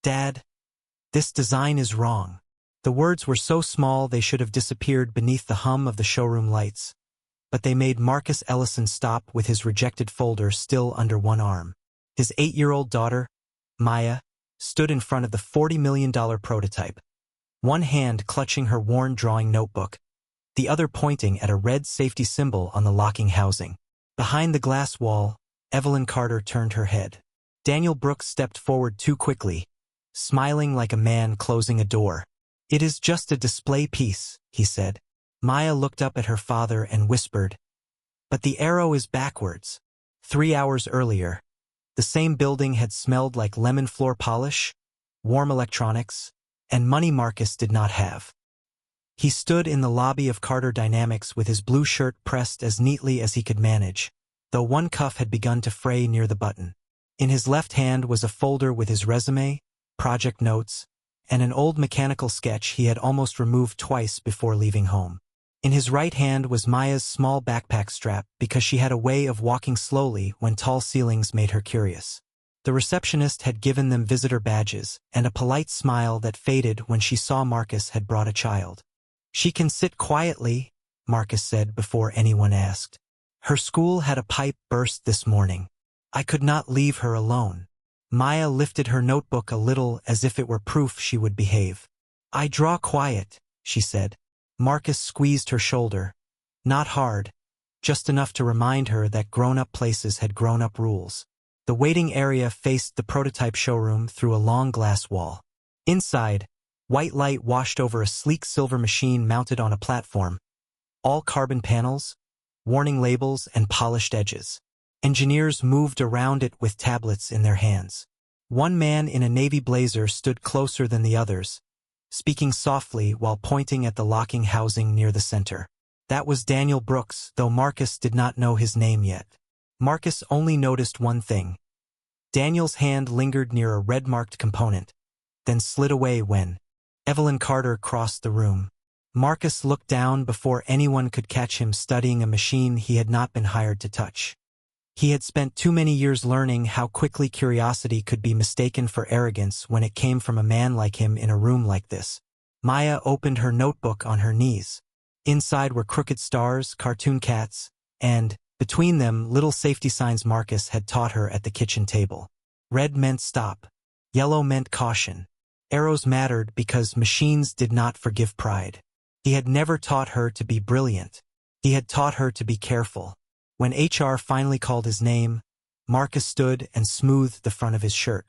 "Dad, this design is wrong." The words were so small they should have disappeared beneath the hum of the showroom lights, but they made Marcus Ellison stop with his rejected folder still under one arm. His 8-year-old daughter, Maya, stood in front of the $40 million prototype, one hand clutching her worn drawing notebook, the other pointing at a red safety symbol on the locking housing. Behind the glass wall, Evelyn Carter turned her head. Daniel Brooks stepped forward too quickly, smiling like a man closing a door. "It is just a display piece," he said. Maya looked up at her father and whispered, "But the arrow is backwards." 3 hours earlier, the same building had smelled like lemon floor polish, warm electronics, and money Marcus did not have. He stood in the lobby of Carter Dynamics with his blue shirt pressed as neatly as he could manage, though one cuff had begun to fray near the button. In his left hand was a folder with his resume, project notes, and an old mechanical sketch he had almost removed twice before leaving home. In his right hand was Maya's small backpack strap because she had a way of walking slowly when tall ceilings made her curious. The receptionist had given them visitor badges and a polite smile that faded when she saw Marcus had brought a child. "She can sit quietly," Marcus said before anyone asked. "Her school had a pipe burst this morning. I could not leave her alone." Maya lifted her notebook a little as if it were proof she would behave. "I draw quiet," she said. Marcus squeezed her shoulder. Not hard, just enough to remind her that grown-up places had grown-up rules. The waiting area faced the prototype showroom through a long glass wall. Inside, white light washed over a sleek silver machine mounted on a platform, all carbon panels, warning labels, and polished edges. Engineers moved around it with tablets in their hands. One man in a navy blazer stood closer than the others, speaking softly while pointing at the locking housing near the center. That was Daniel Brooks, though Marcus did not know his name yet. Marcus only noticed one thing. Daniel's hand lingered near a red-marked component, then slid away when Evelyn Carter crossed the room. Marcus looked down before anyone could catch him studying a machine he had not been hired to touch. He had spent too many years learning how quickly curiosity could be mistaken for arrogance when it came from a man like him in a room like this. Maya opened her notebook on her knees. Inside were crooked stars, cartoon cats, and, between them, little safety signs Marcus had taught her at the kitchen table. Red meant stop. Yellow meant caution. Arrows mattered because machines did not forgive pride. He had never taught her to be brilliant. He had taught her to be careful. When HR finally called his name, Marcus stood and smoothed the front of his shirt.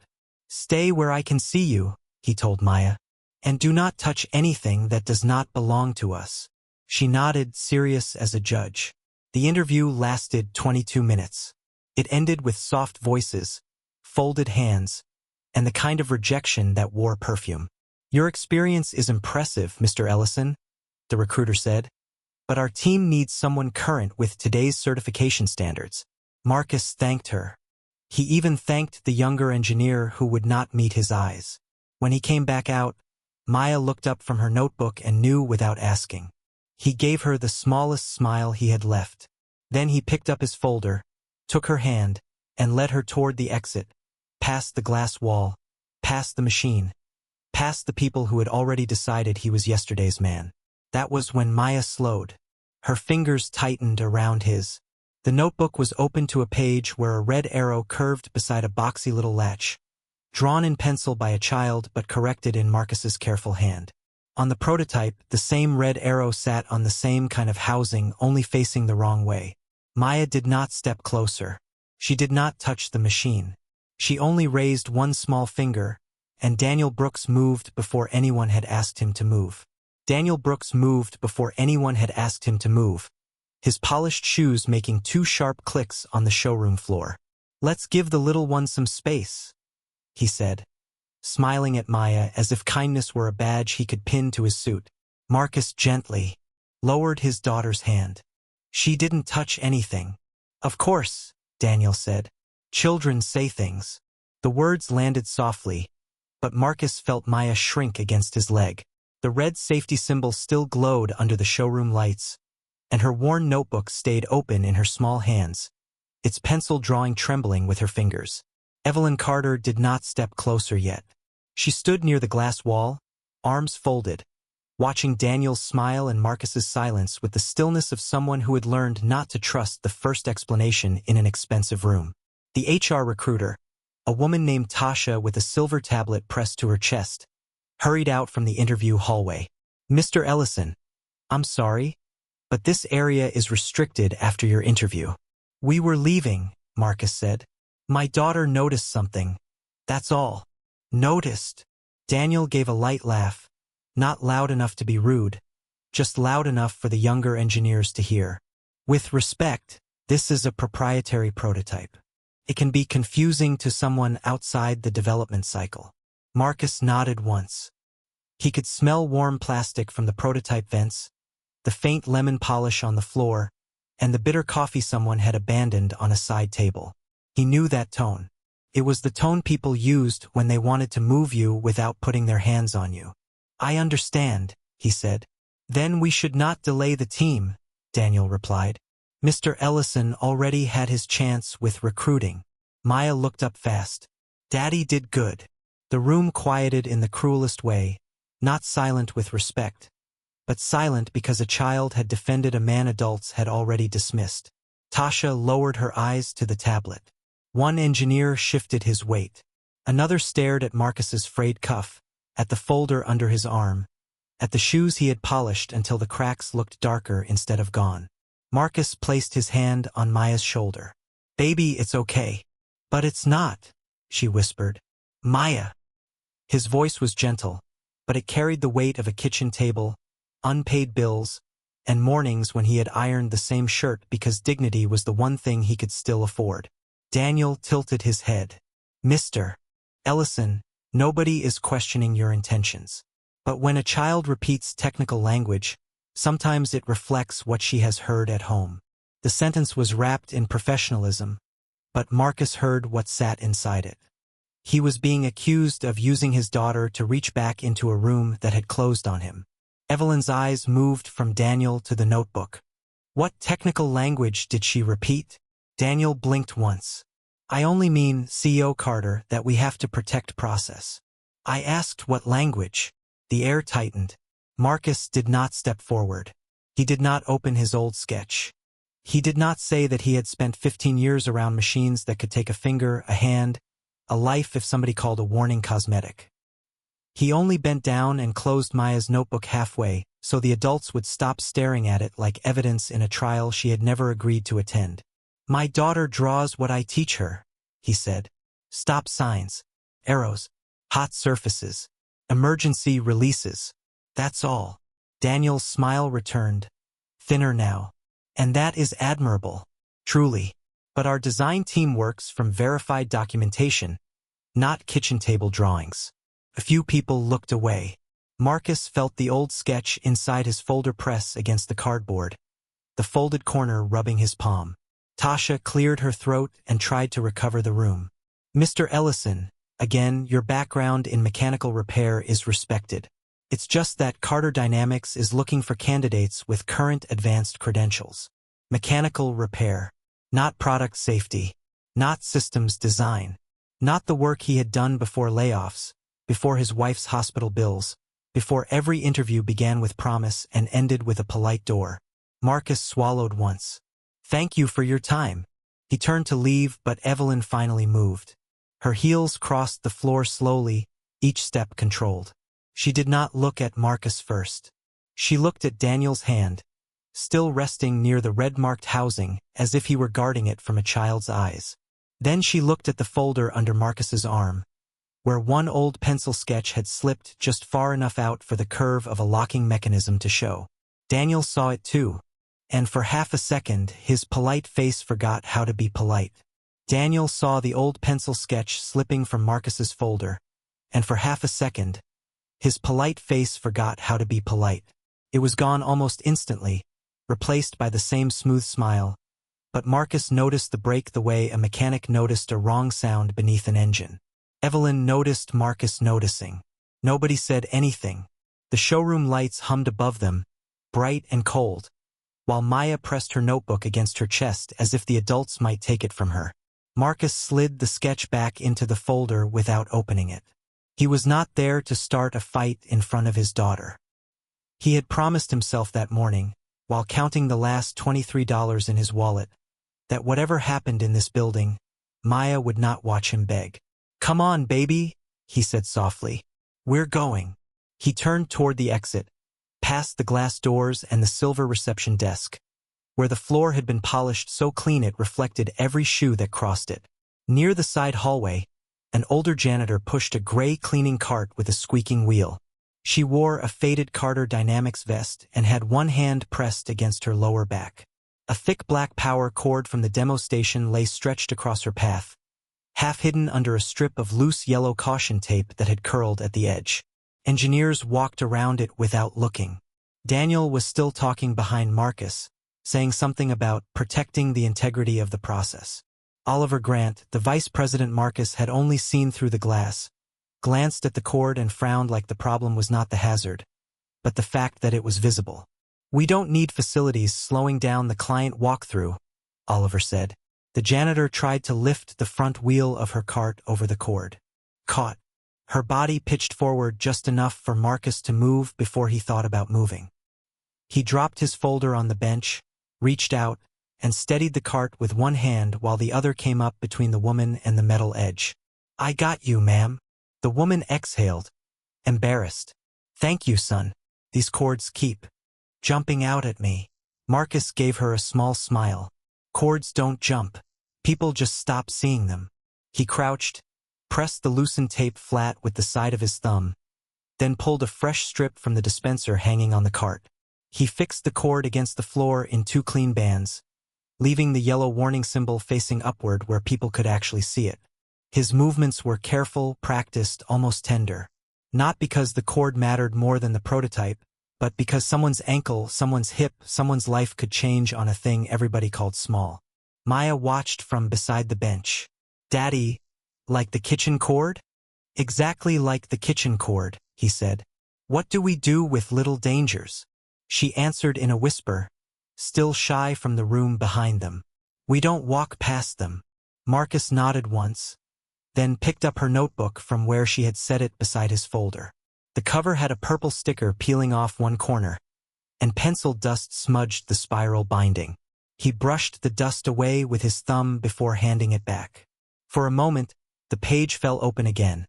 "Stay where I can see you," he told Maya, "and do not touch anything that does not belong to us." She nodded, serious as a judge. The interview lasted 22 minutes. It ended with soft voices, folded hands, and the kind of rejection that wore perfume. "Your experience is impressive, Mr. Ellison," the recruiter said, "but our team needs someone current with today's certification standards." Marcus thanked her. He even thanked the younger engineer who would not meet his eyes. When he came back out, Maya looked up from her notebook and knew without asking. He gave her the smallest smile he had left. Then he picked up his folder, took her hand, and led her toward the exit, past the glass wall, past the machine, past the people who had already decided he was yesterday's man. That was when Maya slowed. Her fingers tightened around his. The notebook was open to a page where a red arrow curved beside a boxy little latch, drawn in pencil by a child but corrected in Marcus's careful hand. On the prototype, the same red arrow sat on the same kind of housing, only facing the wrong way. Maya did not step closer. She did not touch the machine. She only raised one small finger, and Daniel Brooks moved before anyone had asked him to move. Daniel Brooks moved before anyone had asked him to move, his polished shoes making 2 sharp clicks on the showroom floor. "Let's give the little one some space," he said, smiling at Maya as if kindness were a badge he could pin to his suit. Marcus gently lowered his daughter's hand. "She didn't touch anything." "Of course," Daniel said. "Children say things." The words landed softly, but Marcus felt Maya shrink against his leg. The red safety symbol still glowed under the showroom lights, and her worn notebook stayed open in her small hands, its pencil drawing trembling with her fingers. Evelyn Carter did not step closer yet. She stood near the glass wall, arms folded, watching Daniel's smile and Marcus's silence with the stillness of someone who had learned not to trust the first explanation in an expensive room. The HR recruiter, a woman named Tasha with a silver tablet pressed to her chest, hurried out from the interview hallway. "Mr. Ellison, I'm sorry, but this area is restricted after your interview." "We were leaving," Marcus said. "My daughter noticed something. That's all." "Noticed?" Daniel gave a light laugh, not loud enough to be rude, just loud enough for the younger engineers to hear. "With respect, this is a proprietary prototype. It can be confusing to someone outside the development cycle." Marcus nodded once. He could smell warm plastic from the prototype vents, the faint lemon polish on the floor, and the bitter coffee someone had abandoned on a side table. He knew that tone. It was the tone people used when they wanted to move you without putting their hands on you. "I understand," he said. "Then we should not delay the team," Daniel replied. Mr. Ellison already had his chance with recruiting. Maya looked up fast. "Daddy did good." The room quieted in the cruelest way, not silent with respect, but silent because a child had defended a man adults had already dismissed. Tasha lowered her eyes to the tablet. One engineer shifted his weight. Another stared at Marcus's frayed cuff, at the folder under his arm, at the shoes he had polished until the cracks looked darker instead of gone. Marcus placed his hand on Maya's shoulder. "Baby, it's okay." "But it's not," she whispered. "Maya." His voice was gentle, but it carried the weight of a kitchen table, unpaid bills, and mornings when he had ironed the same shirt because dignity was the one thing he could still afford. Daniel tilted his head. "Mr. Ellison, nobody is questioning your intentions. But when a child repeats technical language, sometimes it reflects what she has heard at home." The sentence was wrapped in professionalism, but Marcus heard what sat inside it. He was being accused of using his daughter to reach back into a room that had closed on him. Evelyn's eyes moved from Daniel to the notebook. "What technical language did she repeat?" Daniel blinked once. "I only mean, CEO Carter, that we have to protect process." "I asked what language." The air tightened. Marcus did not step forward. He did not open his old sketch. He did not say that he had spent 15 years around machines that could take a finger, a hand, a life if somebody called a warning cosmetic. He only bent down and closed Maya's notebook halfway, so the adults would stop staring at it like evidence in a trial she had never agreed to attend. "My daughter draws what I teach her," he said. "Stop signs, arrows, hot surfaces, emergency releases. That's all." Daniel's smile returned, thinner now. "And that is admirable, truly. But our design team works from verified documentation, not kitchen table drawings." A few people looked away. Marcus felt the old sketch inside his folder press against the cardboard, the folded corner rubbing his palm. Tasha cleared her throat and tried to recover the room. "Mr. Ellison, again, your background in mechanical repair is respected. It's just that Carter Dynamics is looking for candidates with current advanced credentials. Mechanical repair, not product safety, not systems design, not the work he had done before layoffs, before his wife's hospital bills, before every interview began with promise and ended with a polite door." Marcus swallowed once. "Thank you for your time." He turned to leave, but Evelyn finally moved. Her heels crossed the floor slowly, each step controlled. She did not look at Marcus first. She looked at Daniel's hand, still resting near the red-marked housing as if he were guarding it from a child's eyes. Then she looked at the folder under Marcus's arm, where one old pencil sketch had slipped just far enough out for the curve of a locking mechanism to show. Daniel saw it too, and for half a second his polite face forgot how to be polite. Daniel saw the old pencil sketch slipping from Marcus's folder, and for half a second his polite face forgot how to be polite. It was gone almost instantly, replaced by the same smooth smile, but Marcus noticed the break the way a mechanic noticed a wrong sound beneath an engine. Evelyn noticed Marcus noticing. Nobody said anything. The showroom lights hummed above them, bright and cold, while Maya pressed her notebook against her chest as if the adults might take it from her. Marcus slid the sketch back into the folder without opening it. He was not there to start a fight in front of his daughter. He had promised himself that morning, while counting the last $23 in his wallet, that whatever happened in this building, Maya would not watch him beg. "Come on, baby," he said softly. "We're going." He turned toward the exit, past the glass doors and the silver reception desk, where the floor had been polished so clean it reflected every shoe that crossed it. Near the side hallway, an older janitor pushed a gray cleaning cart with a squeaking wheel. She wore a faded Carter Dynamics vest and had one hand pressed against her lower back. A thick black power cord from the demo station lay stretched across her path, half hidden under a strip of loose yellow caution tape that had curled at the edge. Engineers walked around it without looking. Daniel was still talking behind Marcus, saying something about protecting the integrity of the process. Oliver Grant, the vice president Marcus had only seen through the glass, glanced at the cord and frowned like the problem was not the hazard, but the fact that it was visible. "We don't need facilities slowing down the client walkthrough," Oliver said. The janitor tried to lift the front wheel of her cart over the cord. Caught. Her body pitched forward just enough for Marcus to move before he thought about moving. He dropped his folder on the bench, reached out, and steadied the cart with one hand while the other came up between the woman and the metal edge. "I got you, ma'am." The woman exhaled, embarrassed. "Thank you, son. These cords keep jumping out at me." Marcus gave her a small smile. "Cords don't jump. People just stop seeing them." He crouched, pressed the loosened tape flat with the side of his thumb, then pulled a fresh strip from the dispenser hanging on the cart. He fixed the cord against the floor in two clean bands, leaving the yellow warning symbol facing upward where people could actually see it. His movements were careful, practiced, almost tender. Not because the cord mattered more than the prototype, but because someone's ankle, someone's hip, someone's life could change on a thing everybody called small. Maya watched from beside the bench. "Daddy, like the kitchen cord?" "Exactly like the kitchen cord," he said. "What do we do with little dangers?" She answered in a whisper, still shy from the room behind them. "We don't walk past them." Marcus nodded once, then picked up her notebook from where she had set it beside his folder. The cover had a purple sticker peeling off one corner, and pencil dust smudged the spiral binding. He brushed the dust away with his thumb before handing it back. For a moment, the page fell open again.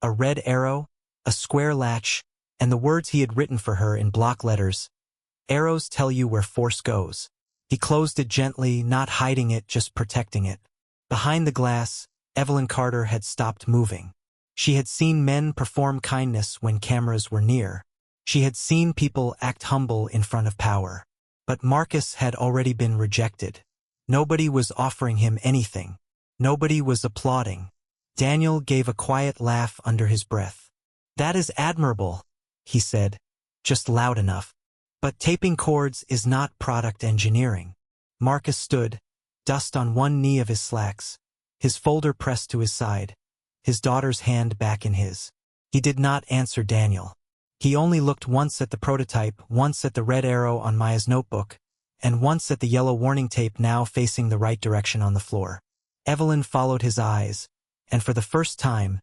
A red arrow, a square latch, and the words he had written for her in block letters. "Arrows tell you where force goes." He closed it gently, not hiding it, just protecting it. Behind the glass, Evelyn Carter had stopped moving. She had seen men perform kindness when cameras were near. She had seen people act humble in front of power. But Marcus had already been rejected. Nobody was offering him anything. Nobody was applauding. Daniel gave a quiet laugh under his breath. "That is admirable," he said, just loud enough. "But taping cords is not product engineering." Marcus stood, dust on one knee of his slacks, his folder pressed to his side, his daughter's hand back in his. He did not answer Daniel. He only looked once at the prototype, once at the red arrow on Maya's notebook, and once at the yellow warning tape now facing the right direction on the floor. Evelyn followed his eyes, and for the first time,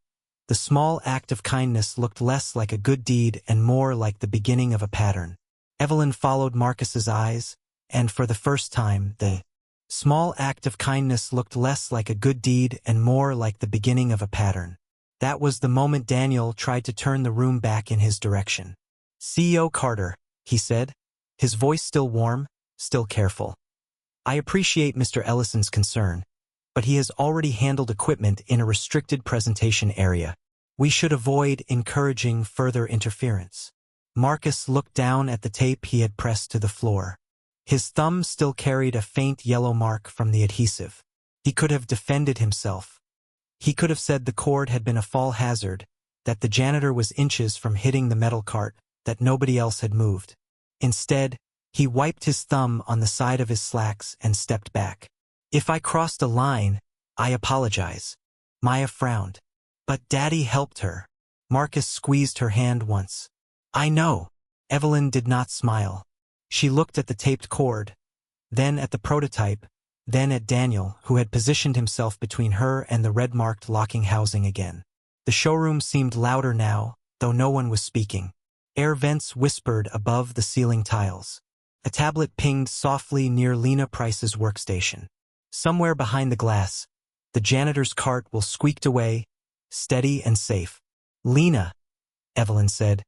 the small act of kindness looked less like a good deed and more like the beginning of a pattern. Evelyn followed Marcus's eyes, and for the first time, the small act of kindness looked less like a good deed and more like the beginning of a pattern. That was the moment Daniel tried to turn the room back in his direction. "CEO Carter," he said, his voice still warm, still careful. "I appreciate Mr. Ellison's concern, but he has already handled equipment in a restricted presentation area. We should avoid encouraging further interference." Marcus looked down at the tape he had pressed to the floor. His thumb still carried a faint yellow mark from the adhesive. He could have defended himself. He could have said the cord had been a fall hazard, that the janitor was inches from hitting the metal cart, that nobody else had moved. Instead, he wiped his thumb on the side of his slacks and stepped back. "If I crossed a line, I apologize." Maya frowned. "But Daddy helped her." Marcus squeezed her hand once. "I know." Evelyn did not smile. She looked at the taped cord, then at the prototype, then at Daniel, who had positioned himself between her and the red-marked locking housing again. The showroom seemed louder now, though no one was speaking. Air vents whispered above the ceiling tiles. A tablet pinged softly near Lena Price's workstation. Somewhere behind the glass, the janitor's cart will squeaked away, steady and safe. "Lena," Evelyn said,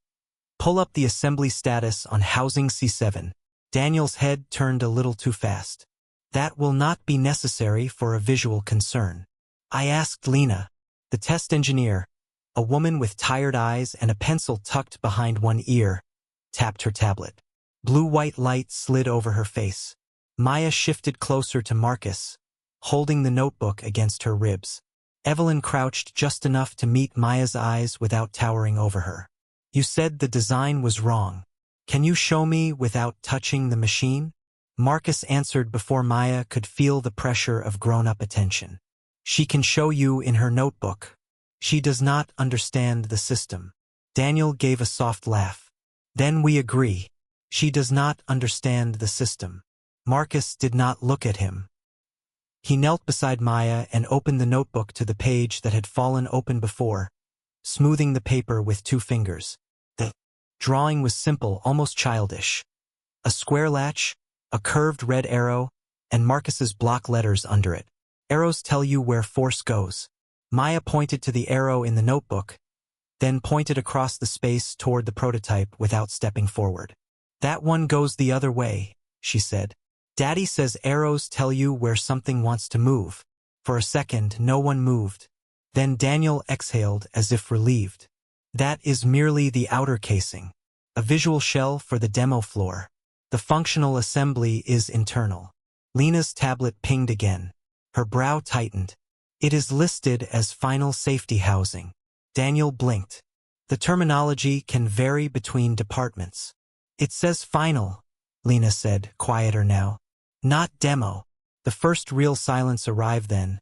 "pull up the assembly status on Housing C7. Daniel's head turned a little too fast. "That will not be necessary for a visual concern." I asked Lena, the test engineer, a woman with tired eyes and a pencil tucked behind one ear, tapped her tablet. Blue-white light slid over her face. Maya shifted closer to Marcus, holding the notebook against her ribs. Evelyn crouched just enough to meet Maya's eyes without towering over her. "You said the design was wrong. Can you show me without touching the machine?" Marcus answered before Maya could feel the pressure of grown-up attention. "She can show you in her notebook. She does not understand the system." Daniel gave a soft laugh. "Then we agree. She does not understand the system." Marcus did not look at him. He knelt beside Maya and opened the notebook to the page that had fallen open before, smoothing the paper with 2 fingers. The drawing was simple, almost childish. A square latch, a curved red arrow, and Marcus's block letters under it. "Arrows tell you where force goes." Maya pointed to the arrow in the notebook, then pointed across the space toward the prototype without stepping forward. "That one goes the other way," she said. "Daddy says arrows tell you where something wants to move." For a second, no one moved. Then Daniel exhaled as if relieved. "That is merely the outer casing, a visual shell for the demo floor. The functional assembly is internal." Lena's tablet pinged again. Her brow tightened. "It is listed as final safety housing." Daniel blinked. "The terminology can vary between departments." "It says final," Lena said, quieter now. "Not demo." The first real silence arrived then.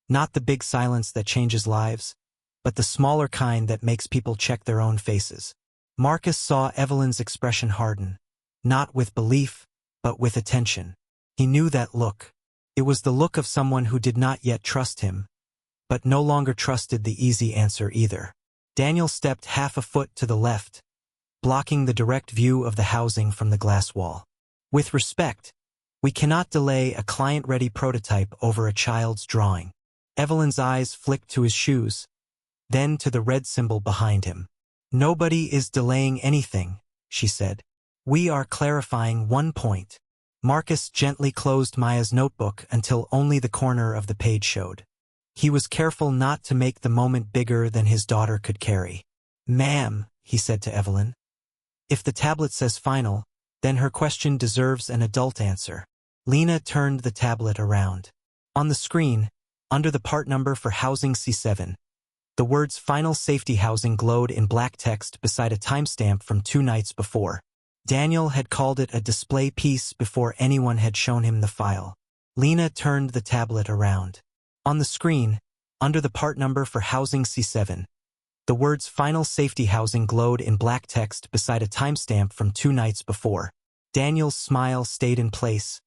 Not the big silence that changes lives, but the smaller kind that makes people check their own faces. Marcus saw Evelyn's expression harden, not with belief, but with attention. He knew that look. It was the look of someone who did not yet trust him, but no longer trusted the easy answer either. Daniel stepped half a foot to the left, blocking the direct view of the housing from the glass wall. "With respect, we cannot delay a client-ready prototype over a child's drawing." Evelyn's eyes flicked to his shoes, then to the red symbol behind him. "Nobody is delaying anything," she said. "We are clarifying one point." Marcus gently closed Maya's notebook until only the corner of the page showed. He was careful not to make the moment bigger than his daughter could carry. "Ma'am," he said to Evelyn, "if the tablet says final, then her question deserves an adult answer." Lena turned the tablet around. On the screen, under the part number for Housing C7, the words Final Safety Housing glowed in black text beside a timestamp from 2 nights before. Daniel had called it a display piece before anyone had shown him the file. Lena turned the tablet around. On the screen, under the part number for Housing C7, the words Final Safety Housing glowed in black text beside a timestamp from 2 nights before. Daniel's smile stayed in place,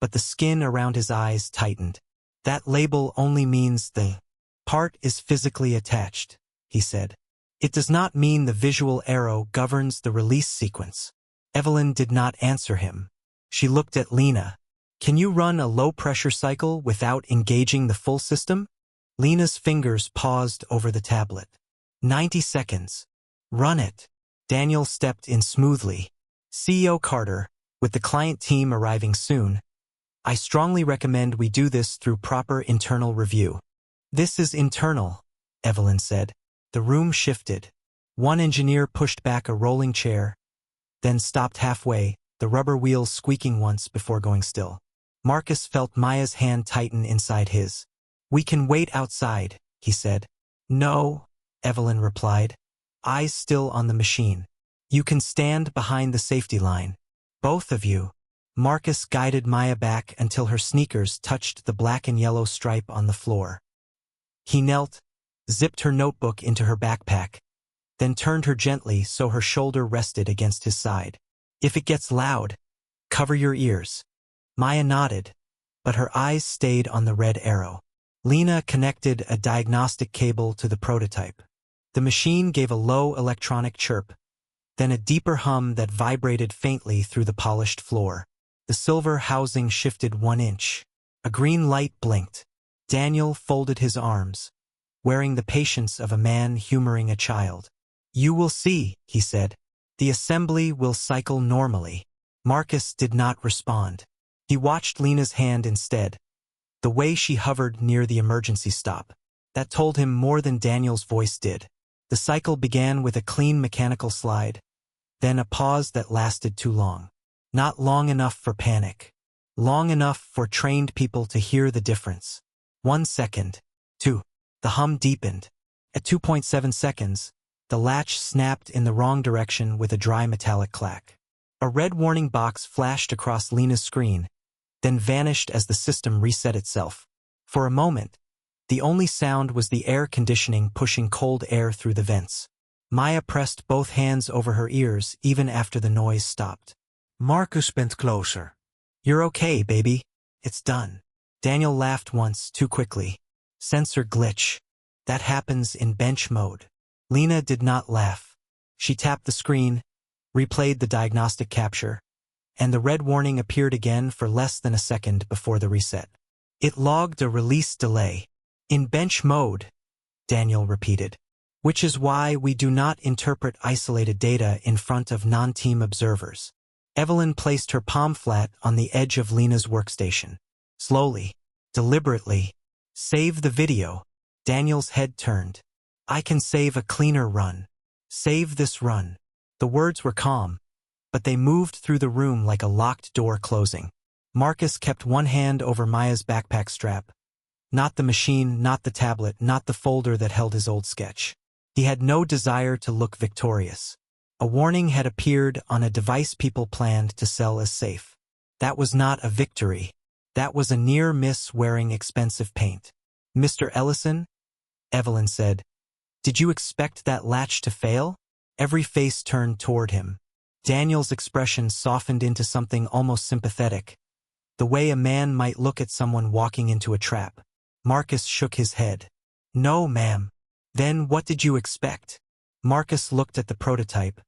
but the skin around his eyes tightened. "That label only means the part is physically attached," he said. "It does not mean the visual arrow governs the release sequence." Evelyn did not answer him. She looked at Lena. "Can you run a low-pressure cycle without engaging the full system?" Lena's fingers paused over the tablet. 90 seconds. "Run it." Daniel stepped in smoothly. "CEO Carter, with the client team arriving soon, I strongly recommend we do this through proper internal review." "This is internal," Evelyn said. The room shifted. One engineer pushed back a rolling chair, then stopped halfway, the rubber wheels squeaking once before going still. Marcus felt Maya's hand tighten inside his. "We can wait outside," he said. "No," Evelyn replied, eyes still on the machine. "You can stand behind the safety line. Both of you." Marcus guided Maya back until her sneakers touched the black and yellow stripe on the floor. He knelt, zipped her notebook into her backpack, then turned her gently so her shoulder rested against his side. "If it gets loud, cover your ears." Maya nodded, but her eyes stayed on the red arrow. Lena connected a diagnostic cable to the prototype. The machine gave a low electronic chirp, then a deeper hum that vibrated faintly through the polished floor. The silver housing shifted 1 inch. A green light blinked. Daniel folded his arms, wearing the patience of a man humoring a child. "You will see," he said. "The assembly will cycle normally." Marcus did not respond. He watched Lena's hand instead, the way she hovered near the emergency stop. That told him more than Daniel's voice did. The cycle began with a clean mechanical slide, then a pause that lasted too long. Not long enough for panic. Long enough for trained people to hear the difference. 1 second. 2. The hum deepened. At 2.7 seconds, the latch snapped in the wrong direction with a dry metallic clack. A red warning box flashed across Lena's screen, then vanished as the system reset itself. For a moment, the only sound was the air conditioning pushing cold air through the vents. Maya pressed both hands over her ears even after the noise stopped. Marcus bent closer. "You're okay, baby. It's done." Daniel laughed once, too quickly. "Sensor glitch. That happens in bench mode." Lena did not laugh. She tapped the screen, replayed the diagnostic capture, and the red warning appeared again for less than a second before the reset. It logged a release delay. "In bench mode," Daniel repeated. "Which is why we do not interpret isolated data in front of non-team observers." Evelyn placed her palm flat on the edge of Lena's workstation. Slowly, deliberately, "Save the video." Daniel's head turned. "I can save a cleaner run. Save this run." The words were calm, but they moved through the room like a locked door closing. Marcus kept one hand over Maya's backpack strap. Not the machine, not the tablet, not the folder that held his old sketch. He had no desire to look victorious. A warning had appeared on a device people planned to sell as safe. That was not a victory. That was a near miss wearing expensive paint. "Mr. Ellison," Evelyn said, "did you expect that latch to fail?" Every face turned toward him. Daniel's expression softened into something almost sympathetic, the way a man might look at someone walking into a trap. Marcus shook his head. "No, ma'am." "Then what did you expect?" Marcus looked at the prototype,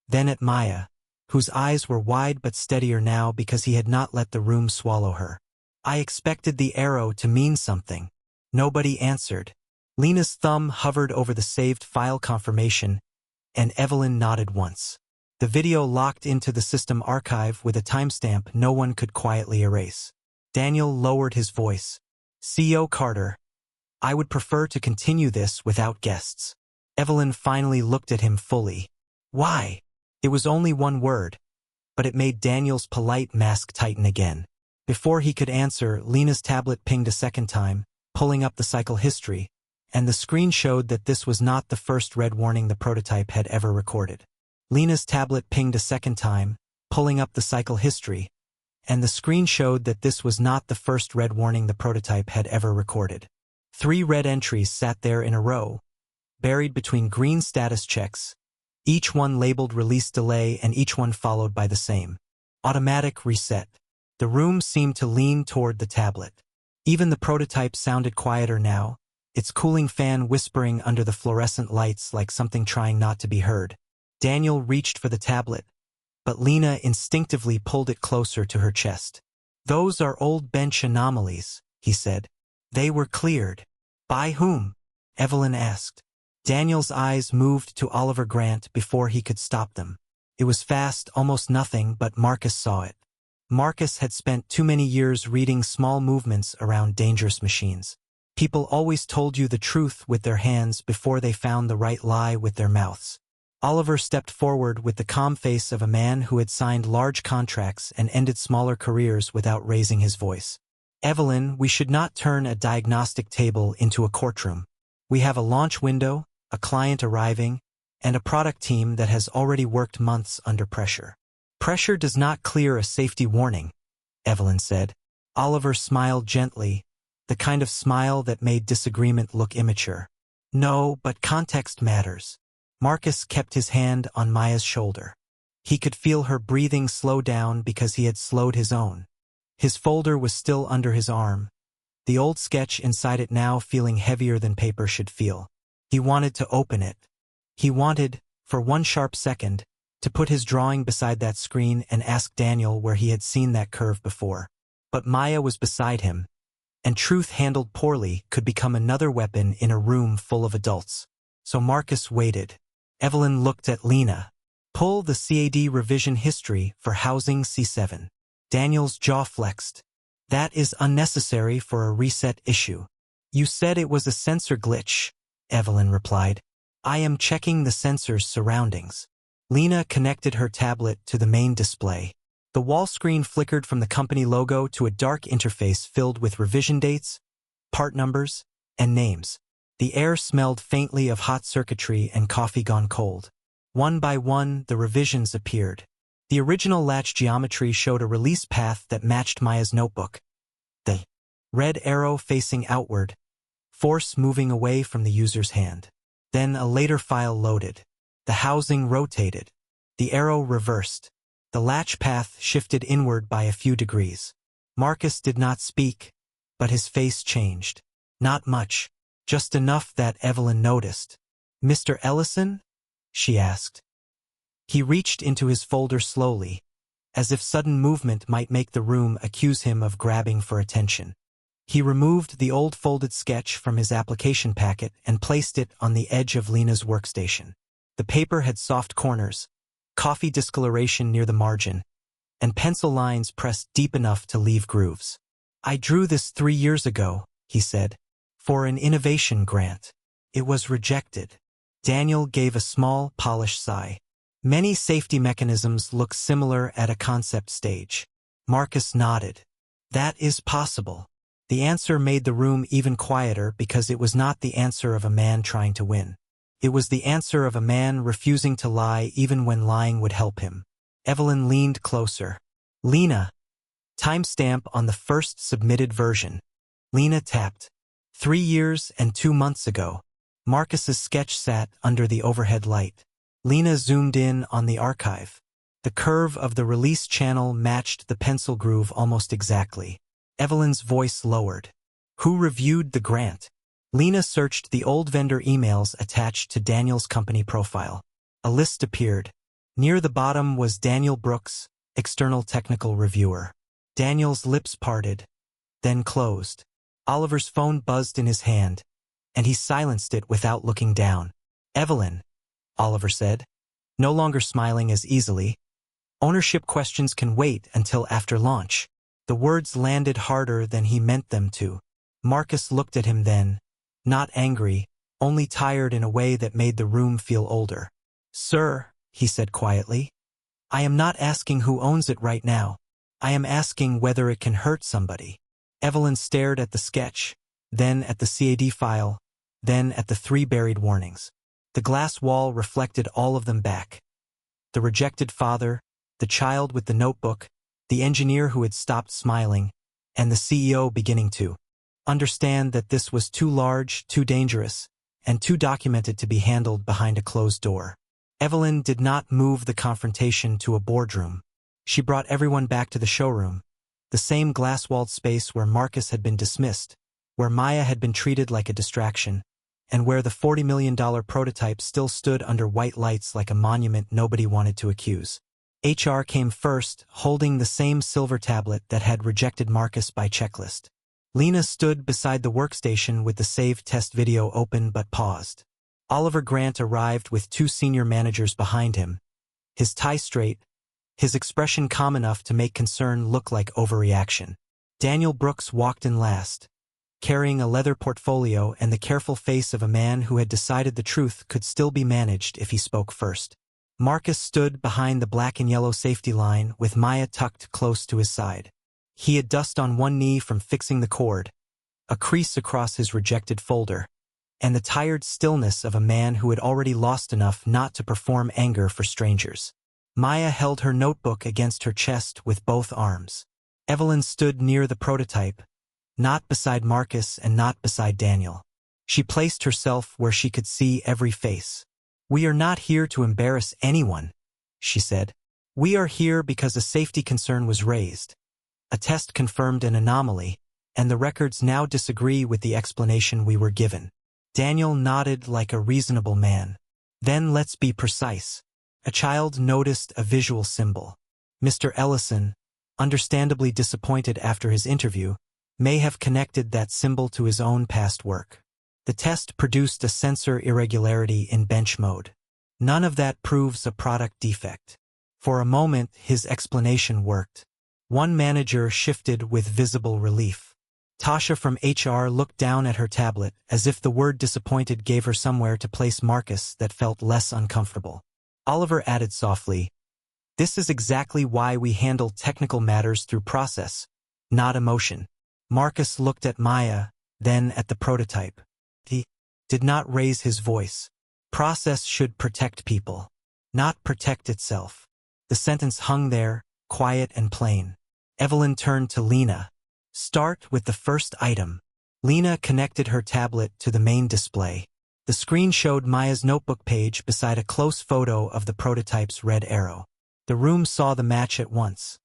then at Maya, whose eyes were wide but steadier now because he had not let the room swallow her. "I expected the arrow to mean something." Nobody answered. Lena's thumb hovered over the saved file confirmation, and Evelyn nodded once. The video locked into the system archive with a timestamp no one could quietly erase. Daniel lowered his voice. "CO Carter, I would prefer to continue this without guests." Evelyn finally looked at him fully. "Why?" It was only one word, but it made Daniel's polite mask tighten again. Before he could answer, Lena's tablet pinged a second time, pulling up the cycle history, and the screen showed that this was not the first red warning the prototype had ever recorded. Lena's tablet pinged a second time, pulling up the cycle history, and the screen showed that this was not the first red warning the prototype had ever recorded. 3 red entries sat there in a row, buried between green status checks, each one labeled release delay and each one followed by the same. Automatic reset. The room seemed to lean toward the tablet. Even the prototype sounded quieter now, its cooling fan whispering under the fluorescent lights like something trying not to be heard. Daniel reached for the tablet, but Lena instinctively pulled it closer to her chest. "Those are old bench anomalies," he said. "They were cleared." "By whom?" Evelyn asked. Daniel's eyes moved to Oliver Grant before he could stop them. It was fast, almost nothing, but Marcus saw it. Marcus had spent too many years reading small movements around dangerous machines. People always told you the truth with their hands before they found the right lie with their mouths. Oliver stepped forward with the calm face of a man who had signed large contracts and ended smaller careers without raising his voice. "Evelyn, we should not turn a diagnostic table into a courtroom. We have a launch window, a client arriving, and a product team that has already worked months under pressure. Pressure does not clear a safety warning," Evelyn said. Oliver smiled gently, the kind of smile that made disagreement look immature. "No, but context matters." Marcus kept his hand on Maya's shoulder. He could feel her breathing slow down because he had slowed his own. His folder was still under his arm, the old sketch inside it now feeling heavier than paper should feel. He wanted to open it, He wanted, for one sharp second, to put his drawing beside that screen and ask Daniel where he had seen that curve before. But Maya was beside him, and truth handled poorly could become another weapon in a room full of adults. So Marcus waited. Evelyn looked at Lena. Pull the CAD revision history for housing C7. Daniel's jaw flexed. That is unnecessary for a reset issue. You said it was a sensor glitch, Evelyn replied. I am checking the sensor's surroundings. Lena connected her tablet to the main display. The wall screen flickered from the company logo to a dark interface filled with revision dates, part numbers, and names. The air smelled faintly of hot circuitry and coffee gone cold. One by one, the revisions appeared. The original latch geometry showed a release path that matched Maya's notebook. The red arrow facing outward, force moving away from the user's hand. Then a later file loaded. The housing rotated. The arrow reversed. The latch path shifted inward by a few degrees. Marcus did not speak, but his face changed. Not much, just enough that Evelyn noticed. Mr. Ellison? She asked. He reached into his folder slowly, as if sudden movement might make the room accuse him of grabbing for attention. He removed the old folded sketch from his application packet and placed it on the edge of Lena's workstation. The paper had soft corners, coffee discoloration near the margin, and pencil lines pressed deep enough to leave grooves. I drew this 3 years ago, he said, for an innovation grant. It was rejected. Daniel gave a small, polished sigh. Many safety mechanisms look similar at a concept stage. Marcus nodded. That is possible. The answer made the room even quieter because it was not the answer of a man trying to win. It was the answer of a man refusing to lie even when lying would help him. Evelyn leaned closer. Lena. Timestamp on the first submitted version. Lena tapped. 3 years and 2 months ago. Marcus's sketch sat under the overhead light. Lena zoomed in on the archive. The curve of the release channel matched the pencil groove almost exactly. Evelyn's voice lowered. Who reviewed the grant? Lena searched the old vendor emails attached to Daniel's company profile. A list appeared. Near the bottom was Daniel Brooks, external technical reviewer. Daniel's lips parted, then closed. Oliver's phone buzzed in his hand, and he silenced it without looking down. Evelyn, Oliver said, no longer smiling as easily. Ownership questions can wait until after launch. The words landed harder than he meant them to. Marcus looked at him then, not angry, only tired in a way that made the room feel older. Sir, he said quietly, I am not asking who owns it right now. I am asking whether it can hurt somebody. Evelyn stared at the sketch, then at the CAD file, then at the 3 buried warnings. The glass wall reflected all of them back. The rejected father, the child with the notebook, the engineer who had stopped smiling, and the CEO beginning to understand that this was too large, too dangerous, and too documented to be handled behind a closed door. Evelyn did not move the confrontation to a boardroom. She brought everyone back to the showroom, the same glass-walled space where Marcus had been dismissed, where Maya had been treated like a distraction, and where the $40 million prototype still stood under white lights like a monument nobody wanted to accuse. HR came first, holding the same silver tablet that had rejected Marcus by checklist. Lena stood beside the workstation with the saved test video open but paused. Oliver Grant arrived with 2 senior managers behind him, his tie straight, his expression calm enough to make concern look like overreaction. Daniel Brooks walked in last, carrying a leather portfolio and the careful face of a man who had decided the truth could still be managed if he spoke first. Marcus stood behind the black and yellow safety line with Maya tucked close to his side. He had dust on one knee from fixing the cord, a crease across his rejected folder, and the tired stillness of a man who had already lost enough not to perform anger for strangers. Maya held her notebook against her chest with both arms. Evelyn stood near the prototype, not beside Marcus and not beside Daniel. She placed herself where she could see every face. We are not here to embarrass anyone, she said. We are here because a safety concern was raised. A test confirmed an anomaly, and the records now disagree with the explanation we were given. Daniel nodded like a reasonable man. Then let's be precise. A child noticed a visual symbol. Mr. Ellison, understandably disappointed after his interview, may have connected that symbol to his own past work. The test produced a sensor irregularity in bench mode. None of that proves a product defect. For a moment, his explanation worked. One manager shifted with visible relief. Tasha from HR looked down at her tablet, as if the word disappointed gave her somewhere to place Marcus that felt less uncomfortable. Oliver added softly, "This is exactly why we handle technical matters through process, not emotion." Marcus looked at Maya, then at the prototype. He did not raise his voice. Process should protect people, not protect itself. The sentence hung there, quiet and plain. Evelyn turned to Lena. "Start with the first item." Lena connected her tablet to the main display. The screen showed Maya's notebook page beside a close photo of the prototype's red arrow. The room saw the match at once.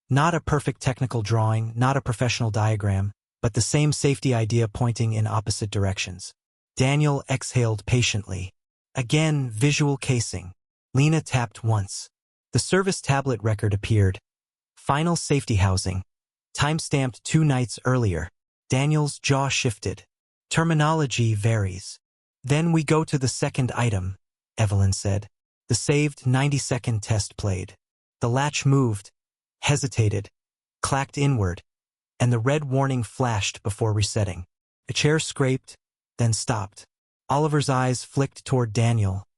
Not a perfect technical drawing, not a professional diagram, but the same safety idea pointing in opposite directions. Daniel exhaled patiently. Again, visual casing. Lena tapped once. The service tablet record appeared. Final safety housing. Timestamped 2 nights earlier. Daniel's jaw shifted. Terminology varies. "Then we go to the second item," Evelyn said. The saved 90-second test played. The latch moved, hesitated, clacked inward, and the red warning flashed before resetting. A chair scraped, then stopped. Oliver's eyes flicked toward Daniel,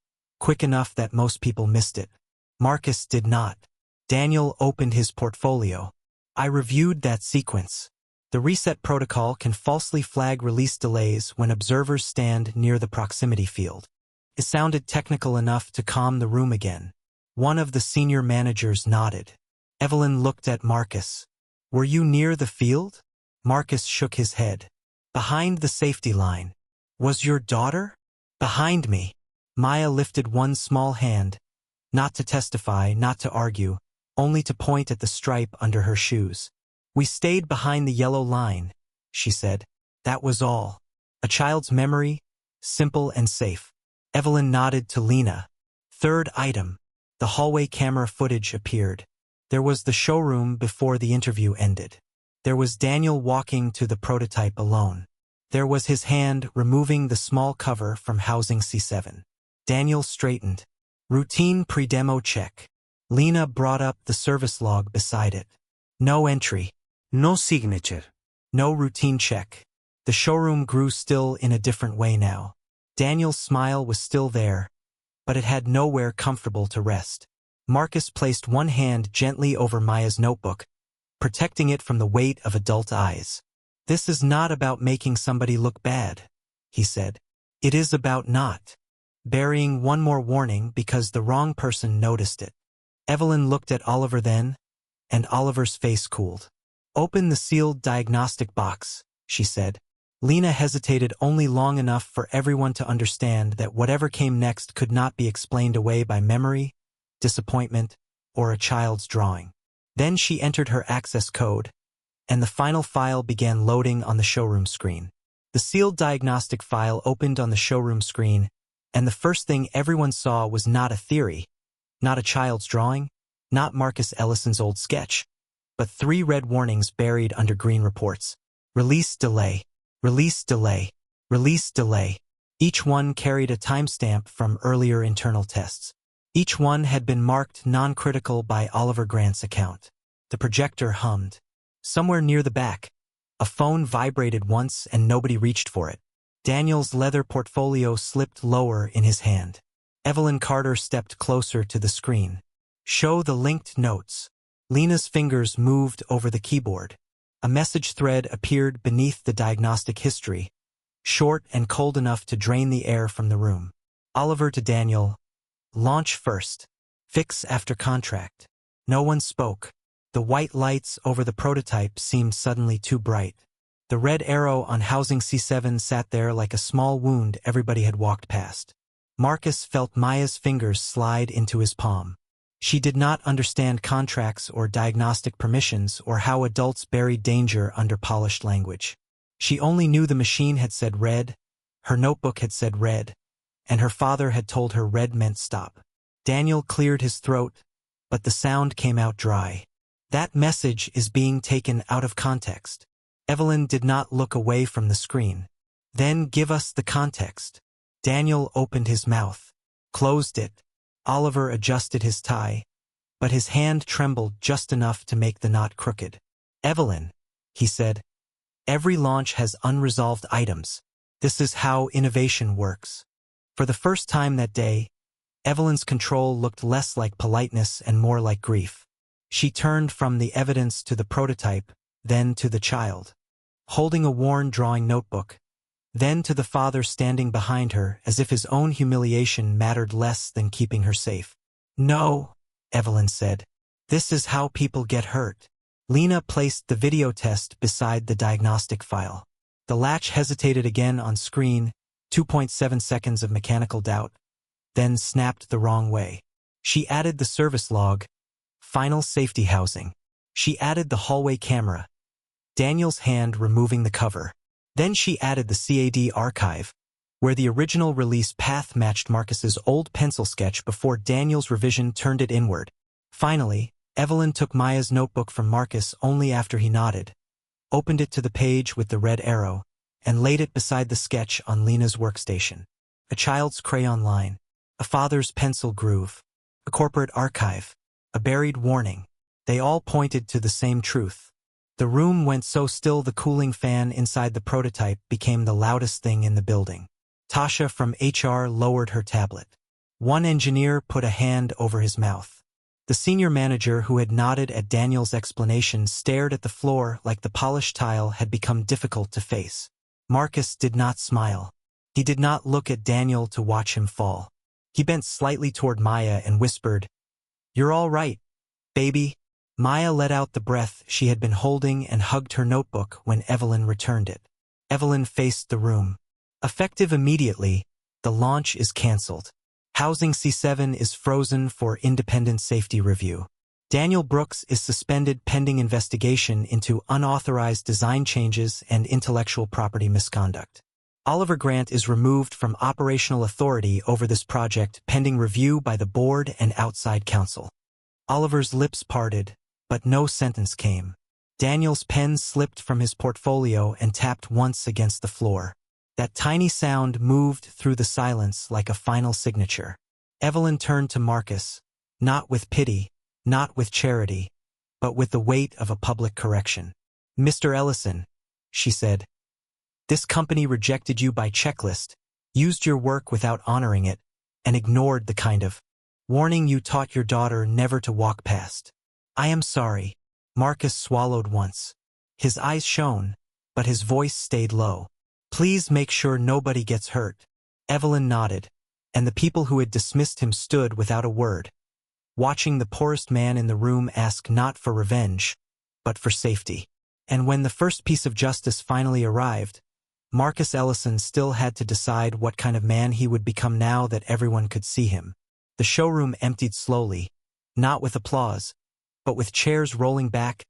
quick enough that most people missed it. Marcus did not. Daniel opened his portfolio. "I reviewed that sequence. The reset protocol can falsely flag release delays when observers stand near the proximity field." It sounded technical enough to calm the room again. One of the senior managers nodded. Evelyn looked at Marcus. "Were you near the field?" Marcus shook his head. "Behind the safety line." "Was your daughter?" "Behind me." Maya lifted one small hand, not to testify, not to argue, only to point at the stripe under her shoes. "We stayed behind the yellow line," she said. "That was all. A child's memory, simple and safe." Evelyn nodded to Lena. Third item. The hallway camera footage appeared. There was the showroom before the interview ended. There was Daniel walking to the prototype alone. There was his hand removing the small cover from housing C7. Daniel straightened. Routine pre-demo check. Lena brought up the service log beside it. No entry. No signature. No routine check. The showroom grew still in a different way now. Daniel's smile was still there, but it had nowhere comfortable to rest. Marcus placed one hand gently over Maya's notebook, protecting it from the weight of adult eyes. "This is not about making somebody look bad," he said. "It is about not burying one more warning because the wrong person noticed it." Evelyn looked at Oliver then, and Oliver's face cooled. "Open the sealed diagnostic box," she said. Lena hesitated only long enough for everyone to understand that whatever came next could not be explained away by memory, disappointment, or a child's drawing. Then she entered her access code, and the final file began loading on the showroom screen. The sealed diagnostic file opened on the showroom screen, and the first thing everyone saw was not a theory, not a child's drawing, not Marcus Ellison's old sketch, but 3 red warnings buried under green reports. Release delay. Release delay. Release delay. Each one carried a timestamp from earlier internal tests. Each one had been marked non-critical by Oliver Grant's account. The projector hummed. Somewhere near the back, a phone vibrated once and nobody reached for it. Daniel's leather portfolio slipped lower in his hand. Evelyn Carter stepped closer to the screen. "Show the linked notes." Lena's fingers moved over the keyboard. A message thread appeared beneath the diagnostic history, short and cold enough to drain the air from the room. Oliver to Daniel. "Launch first. Fix after contract." No one spoke. The white lights over the prototype seemed suddenly too bright. The red arrow on housing C7 sat there like a small wound everybody had walked past. Marcus felt Maya's fingers slide into his palm. She did not understand contracts or diagnostic permissions or how adults buried danger under polished language. She only knew the machine had said red, her notebook had said red, and her father had told her red meant stop. Daniel cleared his throat, but the sound came out dry. That message is being taken out of context. Evelyn did not look away from the screen. Then give us the context. Daniel opened his mouth, closed it. Oliver adjusted his tie, but his hand trembled just enough to make the knot crooked. Evelyn, he said, every launch has unresolved items. This is how innovation works. For the first time that day, Evelyn's control looked less like politeness and more like grief. She turned from the evidence to the prototype, then to the child, holding a worn drawing notebook, then to the father standing behind her as if his own humiliation mattered less than keeping her safe. No, Evelyn said. This is how people get hurt. Lena placed the video test beside the diagnostic file. The latch hesitated again on screen, 2.7 seconds of mechanical doubt, then snapped the wrong way. She added the service log, final safety housing. She added the hallway camera, Daniel's hand removing the cover. Then she added the CAD archive, where the original release path matched Marcus's old pencil sketch before Daniel's revision turned it inward. Finally, Evelyn took Maya's notebook from Marcus only after he nodded, opened it to the page with the red arrow, and laid it beside the sketch on Lena's workstation. A child's crayon line, a father's pencil groove, a corporate archive, a buried warning. They all pointed to the same truth. The room went so still the cooling fan inside the prototype became the loudest thing in the building. Tasha from HR lowered her tablet. One engineer put a hand over his mouth. The senior manager, who had nodded at Daniel's explanation, stared at the floor like the polished tile had become difficult to face. Marcus did not smile. He did not look at Daniel to watch him fall. He bent slightly toward Maya and whispered, "You're all right, baby." Maya let out the breath she had been holding and hugged her notebook when Evelyn returned it. Evelyn faced the room. Effective immediately, the launch is cancelled. Housing C7 is frozen for independent safety review. Daniel Brooks is suspended pending investigation into unauthorized design changes and intellectual property misconduct. Oliver Grant is removed from operational authority over this project pending review by the board and outside counsel. Oliver's lips parted, but no sentence came. Daniel's pen slipped from his portfolio and tapped once against the floor. That tiny sound moved through the silence like a final signature. Evelyn turned to Marcus, not with pity, not with charity, but with the weight of a public correction. "Mr. Ellison," she said, "this company rejected you by checklist, used your work without honoring it, and ignored the kind of warning you taught your daughter never to walk past. I am sorry." Marcus swallowed once. His eyes shone, but his voice stayed low. "Please make sure nobody gets hurt." Evelyn nodded, and the people who had dismissed him stood without a word, watching the poorest man in the room ask not for revenge, but for safety. And when the first piece of justice finally arrived, Marcus Ellison still had to decide what kind of man he would become now that everyone could see him. The showroom emptied slowly, not with applause, but with chairs rolling back,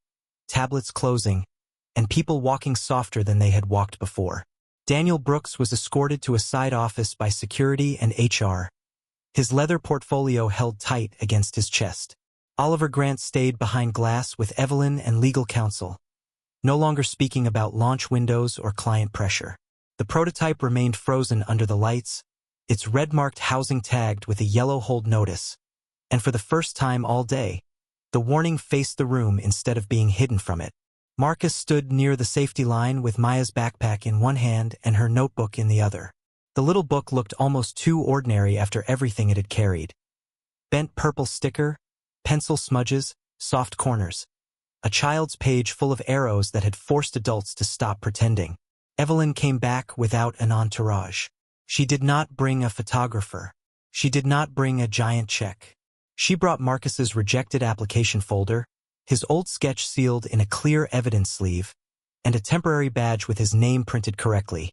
tablets closing, and people walking softer than they had walked before. Daniel Brooks was escorted to a side office by security and HR, his leather portfolio held tight against his chest. Oliver Grant stayed behind glass with Evelyn and legal counsel, no longer speaking about launch windows or client pressure. The prototype remained frozen under the lights, its red-marked housing tagged with a yellow hold notice, and for the first time all day, the warning faced the room instead of being hidden from it. Marcus stood near the safety line with Maya's backpack in one hand and her notebook in the other. The little book looked almost too ordinary after everything it had carried. Bent purple sticker, pencil smudges, soft corners. A child's page full of arrows that had forced adults to stop pretending. Evelyn came back without an entourage. She did not bring a photographer. She did not bring a giant check. She brought Marcus's rejected application folder, his old sketch sealed in a clear evidence sleeve, and a temporary badge with his name printed correctly.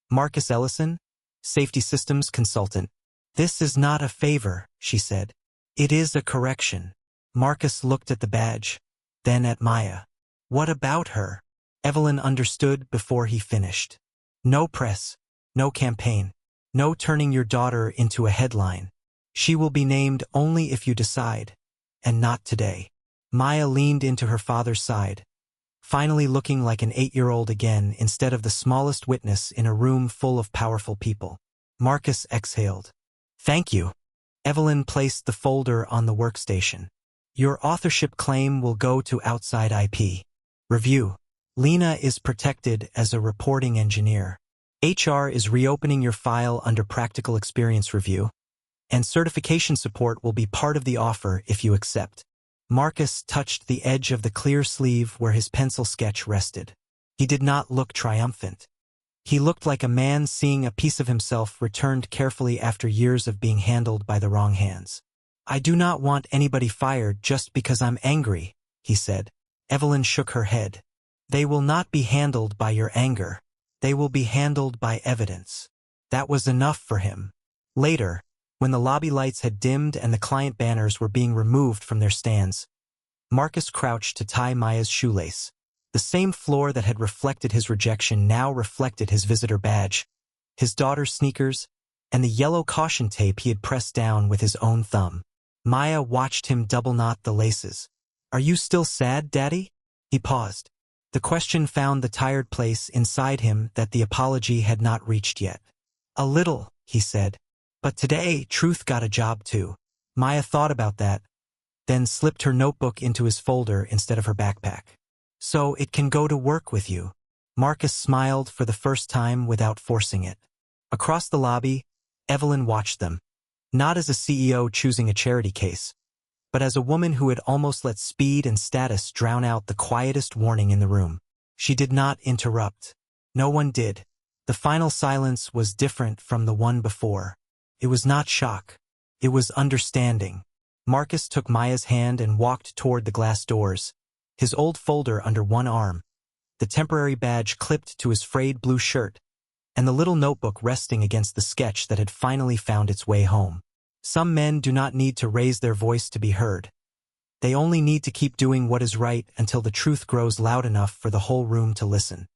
"Marcus Ellison, Safety Systems Consultant." "This is not a favor," she said. "It is a correction." Marcus looked at the badge, then at Maya. "What about her?" Evelyn understood before he finished. "No press, no campaign. No turning your daughter into a headline. She will be named only if you decide, and not today. Maya leaned into her father's side, finally looking like an 8-year-old again instead of the smallest witness in a room full of powerful people. Marcus exhaled. Thank you. Evelyn placed the folder on the workstation. Your authorship claim will go to outside IP review. Lena is protected as a reporting engineer. HR is reopening your file under practical experience review, and certification support will be part of the offer if you accept. Marcus touched the edge of the clear sleeve where his pencil sketch rested. He did not look triumphant. He looked like a man seeing a piece of himself returned carefully after years of being handled by the wrong hands. I do not want anybody fired just because I'm angry, he said. Evelyn shook her head. They will not be handled by your anger. They will be handled by evidence. That was enough for him. Later, when the lobby lights had dimmed and the client banners were being removed from their stands, Marcus crouched to tie Maya's shoelace. The same floor that had reflected his rejection now reflected his visitor badge, his daughter's sneakers, and the yellow caution tape he had pressed down with his own thumb. Maya watched him double knot the laces. Are you still sad, Daddy? He paused. The question found the tired place inside him that the apology had not reached yet. A little, he said. But today, truth got a job too. Maya thought about that, then slipped her notebook into his folder instead of her backpack. So it can go to work with you. Marcus smiled for the first time without forcing it. Across the lobby, Evelyn watched them, not as a CEO choosing a charity case, but as a woman who had almost let speed and status drown out the quietest warning in the room. She did not interrupt. No one did. The final silence was different from the one before. It was not shock. It was understanding. Marcus took Maya's hand and walked toward the glass doors, his old folder under one arm, the temporary badge clipped to his frayed blue shirt, and the little notebook resting against the sketch that had finally found its way home. Some men do not need to raise their voice to be heard. They only need to keep doing what is right until the truth grows loud enough for the whole room to listen.